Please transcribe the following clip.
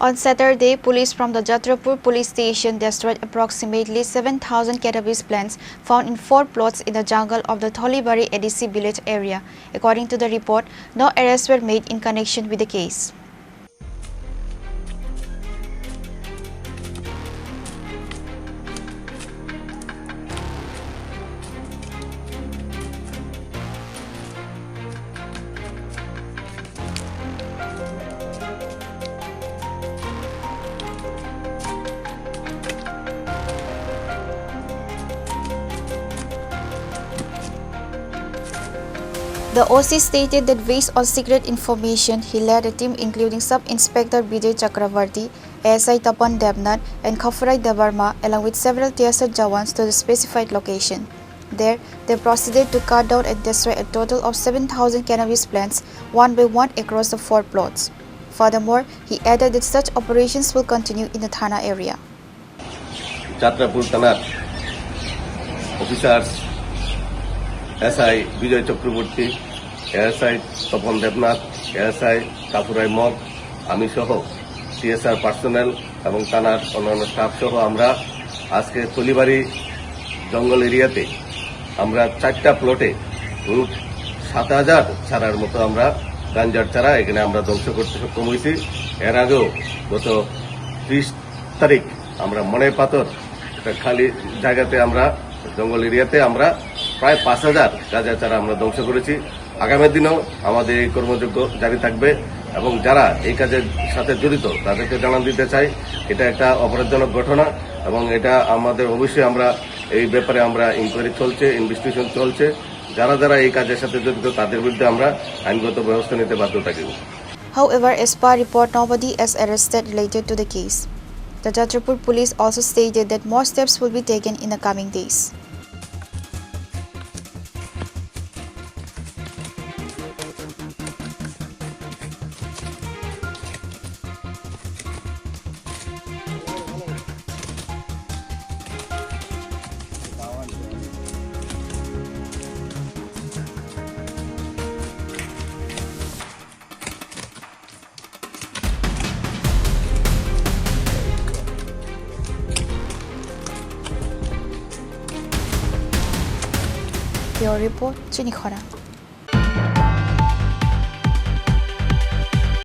On Saturday, police from the Jatrapur police station destroyed approximately 7,000 cannabis plants found in 4 plots in the jungle of the Thalibari ADC Village area. According to the report, no arrests were made in connection with the case. The OC stated that based on secret information, he led a team including Sub-Inspector Vijay Chakravarti, ASI Tapan Devnath and Khorang Devarma along with several TSR Jawans to the specified location. There, they proceeded to cut down and destroy a total of 7,000 cannabis plants one by one across the 4 plots. Furthermore, he added that such operations will continue in the Thana area. Jatrapur Thana officers SI Vijay Chakravarti, ASI Tapan Devnath, ASI Khorang Mog, আমি সহ TSR personnel এবং থানার অন্যান্য staff সহ আমরা আজকে তলিবাড়ি জঙ্গল এরিয়াতে আমরা 4টা প্লটে 7,000 চারার মতো আমরা গাঞ্জার চারা এখানে আমরা ধ্বংস করতে সক্ষম হয়েছি। এর আগেও গত 30 তারিখ আমরা মনে পাথর একটা খালি জায়গাতে আমরা জঙ্গল এরিয়াতে আমরা প্রায় 5,000 গাঁজা চারা আমরা ধ্বংস করেছি। আগামী দিনেও আমাদের এই কর্মযোগ্য জারি থাকবে এবং যারা এই কাজের সাথে জড়িত তাদেরকে জানান দিতে চাই এটা একটা অপরাধজনক ঘটনা এবং এটা আমাদের অবশ্যই আমরা এই ব্যাপারে আমরা ইনকোয়ারি চলছে, ইনভেস্টিগেশন চলছে। যারা যারা এই কাজের সাথে জড়িত তাদের বিরুদ্ধে আমরা আইনগত ব্যবস্থা নিতে বাধ্য থাকব। However, as per report, nobody is arrested related to the case. The Jatrapur police also stated that more steps will be taken in the coming days. Your report, Chini Khorang.